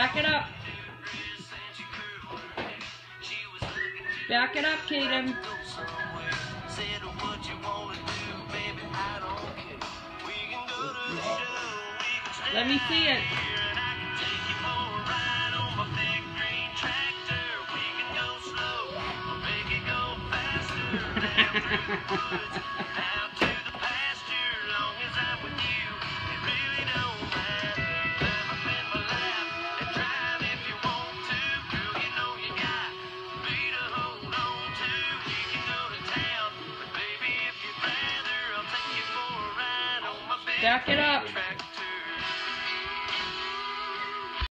Back it up. Back it up, Kaden. Let me see it. Back it up.